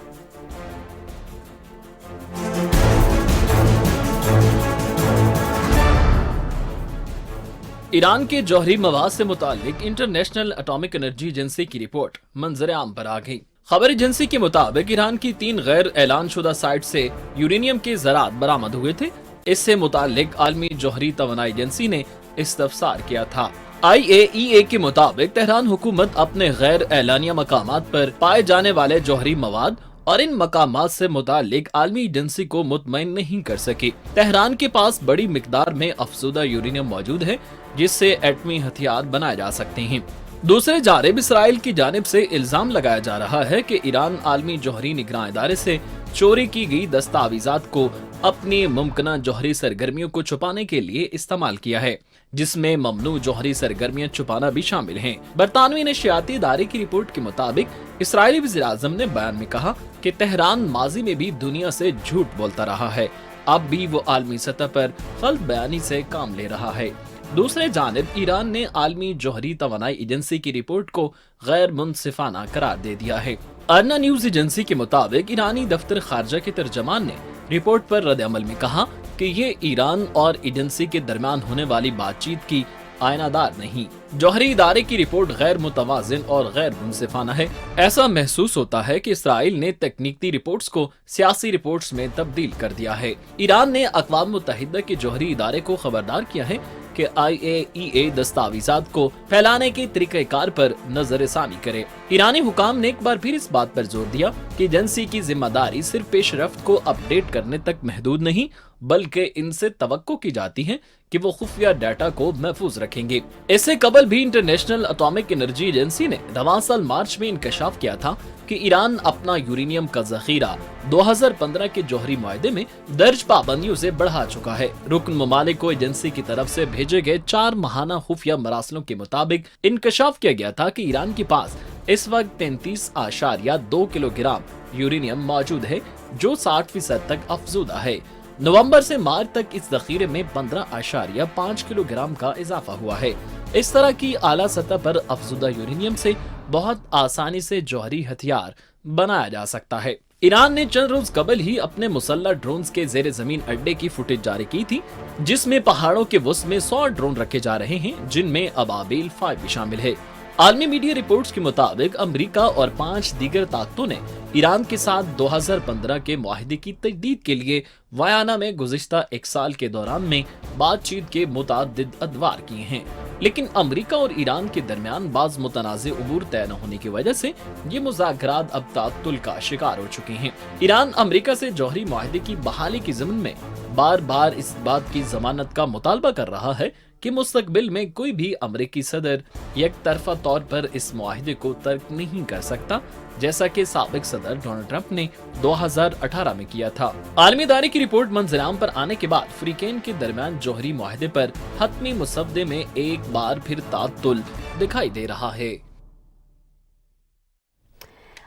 ईरान के जौहरी मवाद से मुतालिक इंटरनेशनल एटॉमिक एनर्जी एजेंसी की रिपोर्ट मंजर आम पर आ गई। खबर एजेंसी के मुताबिक ईरान की 3 गैर ऐलान शुदा साइट से यूरेनियम के ज़रात बरामद हुए थे। इससे मुतालिक आलमी जौहरी तवानाई एजेंसी ने इस्तफसार किया था। IAEA के मुताबिक तेहरान हुकूमत अपने गैर ऐलानिया मकामात पर पाए जाने वाले जौहरी मवाद और इन मकामात से मुतालिक आलमी एजेंसी को मुतमईन नहीं कर सकी। तेहरान के पास बड़ी मिकदार में अफसूदा यूरेनियम मौजूद है, जिससे एटमी हथियार बनाए जा सकते हैं। दूसरे जानिब इसराइल की जानिब से इल्जाम लगाया जा रहा है कि ईरान आलमी जौहरी निगरान इदारे से चोरी की गई दस्तावेजात को अपनी मुमकिना जौहरी सरगर्मियों को छुपाने के लिए इस्तेमाल किया है, जिसमें ममनू जौहरी सरगर्मियां छुपाना भी शामिल हैं। बरतानवी नशियाती इदारे की रिपोर्ट के मुताबिक इसराइली वज़ीर आज़म ने बयान में कहा कि तेहरान माजी में भी दुनिया से झूठ बोलता रहा है, अब भी वो आलमी सतह पर गलत बयानी से काम ले रहा है। दूसरे जानिब ईरान ने आलमी जौहरी तवानाई एजेंसी की रिपोर्ट को गैर मुनसिफाना करार दे दिया है। अर्ना न्यूज एजेंसी के मुताबिक ईरानी दफ्तर खारजा के तर्जमान ने रिपोर्ट पर रद्द अमल में कहा कि ये ईरान और एजेंसी के दरमियान होने वाली बातचीत की आयनादार नहीं। जौहरी इदारे की रिपोर्ट गैर मुतवाज़िन और गैर मुनसिफाना है। ऐसा महसूस होता है कि इसराइल ने तकनीकी रिपोर्ट्स को सियासी रिपोर्ट्स में तब्दील कर दिया है। ईरान ने अक़वाम मुत्तहिदा के जौहरी इदारे को खबरदार किया है कि IAEA दस्तावेजात को फैलाने के तरीक़ेकार पर नजरसानी करे। ईरानी हुकाम ने एक बार फिर इस बात पर जोर दिया कि एजेंसी की जिम्मेदारी सिर्फ पेशरफ्त को अपडेट करने तक महदूद नहीं, बल्कि इनसे तवक्को की जाती है कि वो खुफिया डाटा को महफूज रखेंगे। इससे कबल भी इंटरनेशनल एटॉमिक एनर्जी एजेंसी ने 9 मार्च में इंकशाफ किया था कि ईरान अपना यूरेनियम का जखीरा 2015 के जौहरी मुआहदे में दर्ज पाबंदियों से बढ़ा चुका है। रुकन ममालिक को एजेंसी की तरफ से भेजे गए 4 माहाना खुफिया मरासलों के मुताबिक इंकशाफ किया गया था कि ईरान के पास इस वक्त 33.2 किलोग्राम यूरेनियम मौजूद है, जो 60% तक अफजूदा है। नवंबर से मार्च तक इस जखीरे में 15.5 किलोग्राम का इजाफा हुआ है। इस तरह की आला सतह पर अफजुदा यूरेनियम से बहुत आसानी से जौहरी हथियार बनाया जा सकता है। ईरान ने चंद रोज कबल ही अपने मुसल्लह ड्रोन्स के जेर जमीन अड्डे की फुटेज जारी की थी, जिसमें पहाड़ों के वुसत में 100 ड्रोन रखे जा रहे हैं, जिनमें अबाबिल 5 भी शामिल है। आलमी मीडिया रिपोर्ट्स के मुताबिक अमेरिका और 5 दीगर ताकतों ने ईरान के साथ 2015 के मुआहिदे की तजदीद के लिए वयाना में गुज़िश्ता 1 साल के दौरान में बातचीत के मुतअद्दिद अदवार किए हैं, लेकिन अमेरिका और ईरान के दरमियान बाज मुतनाज़े उमूर तय न होने की वजह से ये मुज़ाकरात अब ताअत्तुल का शिकार हो चुके हैं। ईरान अमेरिका से जौहरी मुआहिदे की बहाली की ज़मीन में बार बार इस बात की जमानत का मुतालबा कर रहा है कि मुस्तकबिल में कोई भी अमेरिकी सदर एक तरफा तौर पर इस मुआहिदे को तर्क नहीं कर सकता, जैसा कि साबिक सदर डोनाल्ड ट्रंप ने 2018 में किया था। आलमी इदारे की रिपोर्ट मंजराम पर आने के बाद फ्रीकेन के दरमियान जौहरी मुआहिदे पर हतमी मुसद्दे में एक बार फिर ताअत्तुल दिखाई दे रहा है।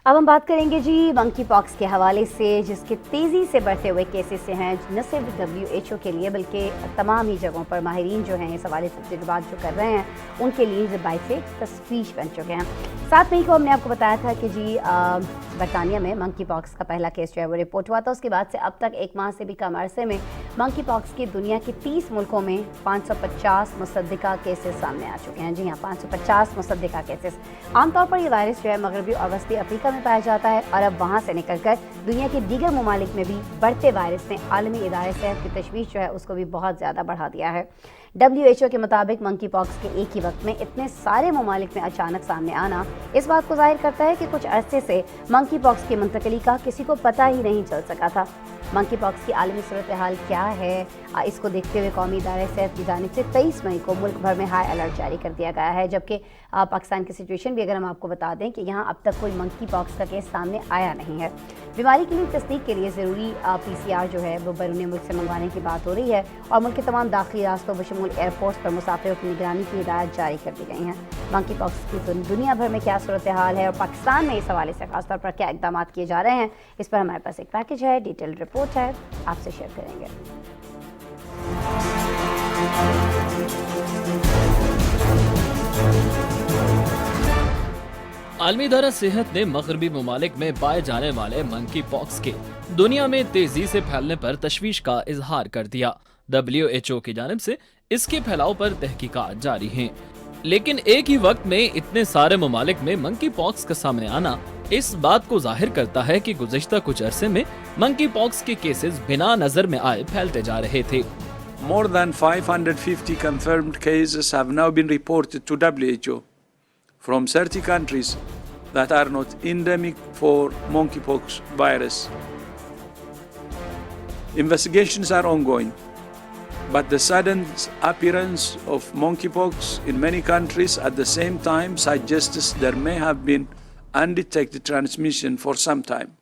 अब हम बात करेंगे जी मंकी पॉक्स के हवाले से, जिसके तेज़ी से बढ़ते हुए केसेस से हैं न सिर्फ WHO के लिए बल्कि तमाम ही जगहों पर माहिरीन जो हैं इस हवाले से तजुर्बात जो कर रहे हैं उनके लिए बाइस एक तशवीश बन चुके हैं। 7 मई को हमने आपको बताया था कि जी बरतानिया में मंकी पॉक्स का पहला केस जो है वो रिपोर्ट हुआ था। उसके बाद से अब तक 1 माह से भी कम अरसे में मंकी पॉक्स की दुनिया के 30 मुल्कों में 550 मुसद्दिका केसेस सामने आ चुके हैं। जी हाँ, 550 मुसद्दिका केसेस। आमतौर पर ये वायरस जो है मगरबी और वस्ती अफ्रीका में पाया जाता है और अब वहाँ से निकलकर दुनिया के दीगर ममालिक में भी बढ़ते वायरस ने आलमी इदारे सेहत की तशवीश जो है उसको भी बहुत ज़्यादा बढ़ा दिया है। WHO के मुताबिक मंकी पॉक्स के एक ही वक्त में इतने सारे ममालिक में अचानक सामने आना इस बात को जाहिर करता है कि कुछ अरसे से मंकी पॉक्स की मुंतकली का किसी को पता ही नहीं चल सका था। मंकी पॉक्स की आलमी सूरत हाल क्या है, इसको देखते हुए कौमी इदारे सेहत की जानिब से 23 मई को मुल्क भर में हाई अलर्ट जारी कर दिया गया है। जबकि पाकिस्तान की सिचुएशन भी अगर हम आपको बता दें कि यहाँ अब तक कोई मंकी पॉक्स का केस सामने आया नहीं है। बीमारी के लिए तस्दीक के लिए ज़रूरी PCR जो है वो बैरून मुल्क से मंगवाने की बात हो रही है और मुल्क के तमाम दाखिली रास्तों बशमूल एयरपोर्ट पर मुसाफिरों की निगरानी की हिदायत जारी कर दी गई हैं। मंकी पॉक्स की दुनिया भर में क्या सूरत हाल है और पाकिस्तान में इस हवाले से खासतौर पर क्या इकदाम किए जा रहे हैं, इस पर हमारे पास एक पैकेज है, डिटेल रिपोर्ट है, आपसे शेयर करेंगे। आलमी इदारा सेहत ने मगरबी ममालिक में पाए जाने वाले मंकी पॉक्स के दुनिया में तेजी से फैलने पर तशवीश का इजहार कर दिया। WHO की जानिब से इसके फैलाव पर तहकीकात जारी हैं, लेकिन एक ही वक्त में इतने सारे ममालिक में मंकी पॉक्स का सामने आना इस बात को जाहिर करता है कि गुज़िश्ता कुछ अरसे में मंकी पॉक्स के केसेस बिना नजर में आए फैलते जा रहे थे। More than 550 confirmed cases have now been reported to WHO from 30 countries that are not endemic for monkeypox virus. Investigations are ongoing, but the sudden appearance of monkeypox in many countries at the same time suggests there may have been undetected transmission for some time.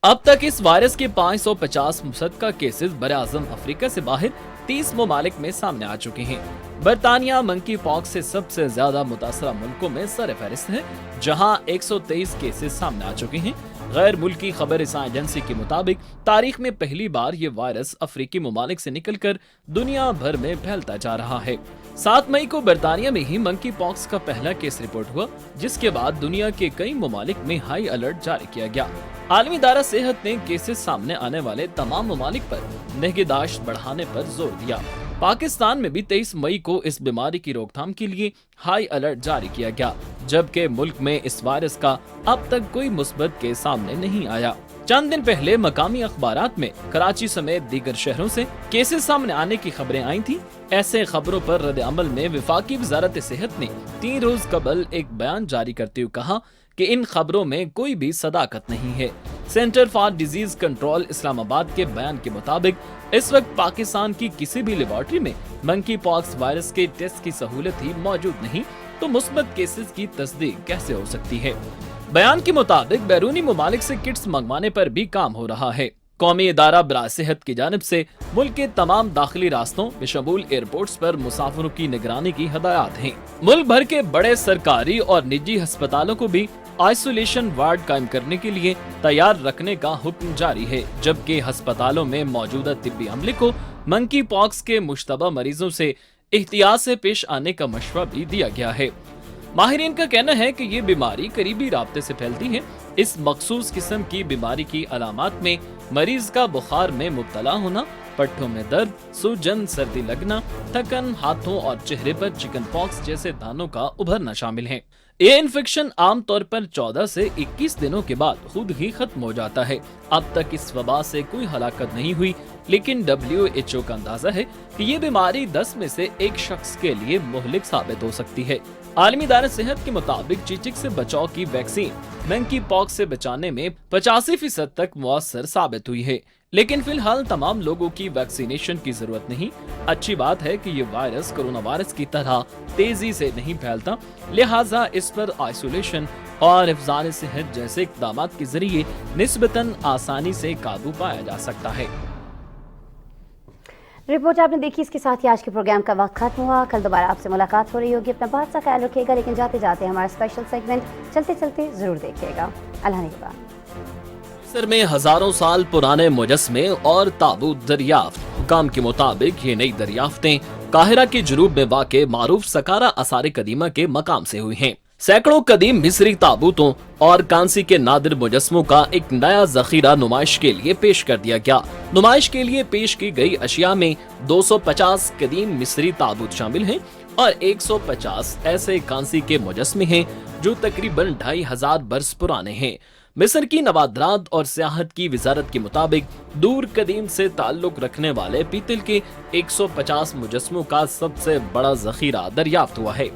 अब तक इस virus के 550 मुसद्दका cases बराज़म Africa से बाहर 30 ममालिक में सामने आ चुके हैं। बरतानिया मंकी पॉक्स से सबसे ज्यादा मुतासरा मुल्कों में सरफहरिस्त है, जहां 123 केसेस सामने आ चुके हैं। गैर मुल्की खबर रसां एजेंसी के मुताबिक तारीख में पहली बार ये वायरस अफ्रीकी ममालिक से निकलकर दुनिया भर में फैलता जा रहा है। 7 मई को बरतानिया में ही मंकी पॉक्स का पहला केस रिपोर्ट हुआ, जिसके बाद दुनिया के कई ममालिक में हाई अलर्ट जारी किया गया। आलमी इदारा सेहत ने केसेस सामने आने वाले तमाम ममालिक पर निगहदाश्त बढ़ाने पर जोर दिया। पाकिस्तान में भी 23 मई को इस बीमारी की रोकथाम के लिए हाई अलर्ट जारी किया गया, जबकि मुल्क में इस वायरस का अब तक कोई मुस्बत केस सामने नहीं आया। चंद दिन पहले मकामी अखबारात में कराची समेत दीगर शहरों से केसेस सामने आने की खबरें आई थी। ऐसे खबरों पर रद्द अमल में वफाकी वजारत सेहत ने 3 रोज कबल एक बयान जारी करते हुए कहा कि इन खबरों में कोई भी सदाकत नहीं है। Centre for disease control Islamabad के बयान के मुताबिक इस वक्त पाकिस्तान की किसी भी लेबॉर्ट्री में मंकी पॉक्स वायरस के टेस्ट की सहूलत ही मौजूद नहीं, तो मुस्बत केसेस की तस्दीक कैसे हो सकती है। बयान के मुताबिक बैरूनी ममालिक से किट्स मंगवाने पर भी काम हो रहा है। कौमी इदारा बराए सेहत की जानिब से मुल्क के तमाम दाखिली रास्तों बशमूल एयरपोर्ट्स पर मुसाफिरों की निगरानी की हदायत हैं। मुल्क भर के बड़े सरकारी और निजी अस्पतालों को भी आइसोलेशन वार्ड कायम करने के लिए तैयार रखने का हुक्म जारी है, जबकि अस्पतालों में मौजूदा तिब्बी अमले को मंकी पॉक्स के मुश्तबा मरीजों से एहतियात से पेश आने का मशवरा भी दिया गया है। माहिरीन का कहना है कि ये बीमारी करीबी राब्ते से फैलती है। इस मखसूस किस्म की बीमारी की अलामात में मरीज का बुखार में मुब्तला होना, पट्टों में दर्द, सूजन, सर्दी लगना, थकन, हाथों और चेहरे पर चिकन पॉक्स जैसे दानों का उभरना शामिल है। ये इन्फेक्शन आम तौर पर 14 से 21 दिनों के बाद खुद ही खत्म हो जाता है। अब तक इस वबा से कोई हलाकत नहीं हुई, लेकिन WHO का अंदाजा है कि ये बीमारी 10 में से 1 शख्स के लिए मुहलिक साबित हो सकती है। आलमी इदारे सेहत के मुताबिक चीचिक से बचाव की वैक्सीन मंकी पॉक्स से बचाने में 85% तक मुअस्सर साबित हुई है, लेकिन फिलहाल तमाम लोगों की वैक्सीनेशन की जरूरत नहीं। अच्छी बात है कि ये वायरस कोरोना वायरस की तरह तेजी से नहीं फैलता, लिहाजा इस पर आइसोलेशन और हिफ्ज़ान सेहत जैसे इक़दामात के जरिए निस्बतन आसानी से काबू पाया जा सकता है। रिपोर्ट आपने देखी, इसके साथ ही आज के प्रोग्राम का वक्त खत्म हुआ। कल दोबारा आपसे मुलाकात हो रही होगी। अपना बहुत सा ख्याल रखिएगा, लेकिन जाते जाते हमारा स्पेशल सेगमेंट चलते चलते जरूर देखिएगा। अल्लाह निगहबान। मिस्र में हजारों साल पुराने मुजस्मे और ताबूत दरियाफ्त। हुकाम के मुताबिक ये नई दरियाफ्तें काहिरा के जुनूब में वाक़े मारूफ सकारा आसार कदीमा के मकाम से हुई हैं। सैकड़ों कदीम मिस्री ताबूतों और कांसी के नादिर मुजस्मों का एक नया जखीरा नुमाइश के लिए पेश कर दिया गया। नुमाइश के लिए पेश की गई अशिया में 250 कदीम मिस्री ताबूत शामिल हैं और 150 ऐसे कांसी के मुजस्मे हैं जो तकरीबन 2500 बरस पुराने हैं। मिस्र की नवादरात और सियाहत की वजारत के मुताबिक दूर कदीम से ताल्लुक रखने वाले पीतल के 150 मुजस्मों का सबसे बड़ा जखीरा दरियाफ्त हुआ है,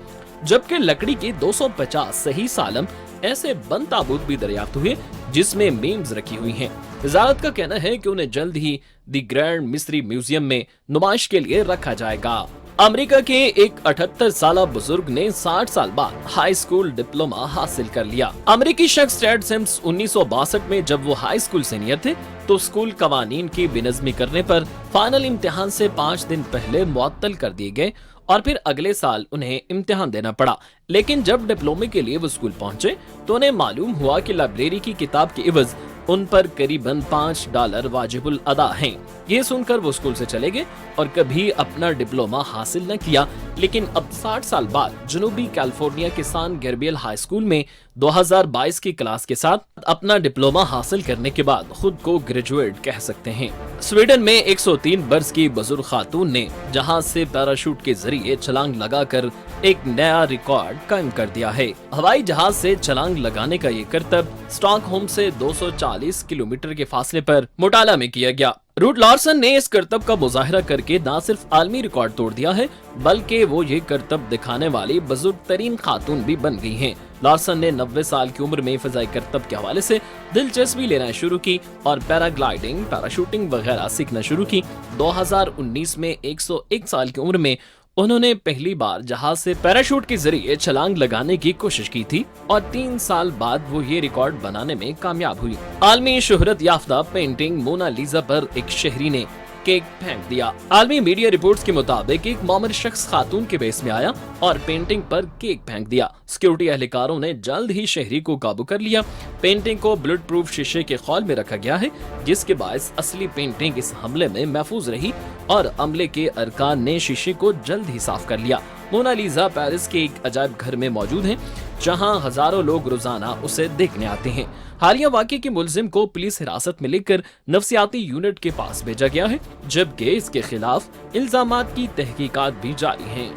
जबकि लकड़ी के 250 सही सालम ऐसे बंद ताबूत भी दरियाफ्त हुए जिसमें मीम्स रखी हुई हैं। वजारत का कहना है कि उन्हें जल्द ही द ग्रैंड मिस्री म्यूजियम में नुमाइश के लिए रखा जाएगा। अमेरिका के एक 78 साला बुजुर्ग ने 60 साल बाद हाई स्कूल डिप्लोमा हासिल कर लिया। अमेरिकी शख्स टेड सिम्स 1962 में जब वो हाई स्कूल सीनियर थे तो स्कूल कवानीन की बेनज़मी करने पर फाइनल इम्तिहान से 5 दिन पहले मुअत्तल कर दिए गए और फिर अगले साल उन्हें इम्तिहान देना पड़ा। लेकिन जब डिप्लोमे के लिए वो स्कूल पहुंचे तो उन्हें मालूम हुआ कि लाइब्रेरी की किताब के इवज उन पर करीबन $5 वाजिबुल अदा हैं। ये सुनकर वो स्कूल से चले गए और कभी अपना डिप्लोमा हासिल न किया। लेकिन अब 60 साल बाद जनूबी कैलिफोर्निया के सान गैब्रियल हाई स्कूल में 2022 की क्लास के साथ अपना डिप्लोमा हासिल करने के बाद खुद को ग्रेजुएट कह सकते हैं। स्वीडन में 103 बरस की बुजुर्ग खातून ने जहाज से पैराशूट के जरिए छलांग लगाकर एक नया रिकॉर्ड कायम कर दिया है। हवाई जहाज से छलांग लगाने का ये करतब स्टॉकहोम से 240 किलोमीटर के फासले पर मोटाला में किया गया। रूट लार्सन ने इस करतब का मुजाहिरा करके न सिर्फ आलमी रिकॉर्ड तोड़ दिया है, बल्कि वो ये करतब दिखाने वाली बुजुर्ग तरीन खातून भी बन गई हैं। लार्सन ने 90 साल की उम्र में फजाई करतब के हवाले से दिलचस्पी लेना शुरू की और पैराग्लाइडिंग, पैराशूटिंग वगैरह सीखना शुरू की। 2019 में 101 साल की उम्र में उन्होंने पहली बार जहाज से पैराशूट के जरिए छलांग लगाने की कोशिश की थी और 3 साल बाद वो ये रिकॉर्ड बनाने में कामयाब हुई। आलमी शोहरत याफ्ता पेंटिंग मोना लीजा पर एक शहरी ने केक फेंक दिया। आलमी मीडिया रिपोर्ट्स के मुताबिक एक मामर शख्स खातून के बेस में आया और पेंटिंग पर केक फेंक दिया। सिक्योरिटी एहलकारों ने जल्द ही शहरी को काबू कर लिया। पेंटिंग को बुलेट प्रूफ शीशे के खौल में रखा गया है, जिसके बायस असली पेंटिंग इस हमले में महफूज रही और अमले के अरकान ने शीशे को जल्द ही साफ कर लिया। मोनालिसा पेरिस के एक अजायब घर में मौजूद है, जहां हजारों लोग रोजाना उसे देखने आते हैं। हालिया वाक़े के मुलजिम को पुलिस हिरासत में लेकर नफ्सियाती यूनिट के पास भेजा गया है, जबकि इसके खिलाफ इल्जामात की तहकीकात भी जारी हैं।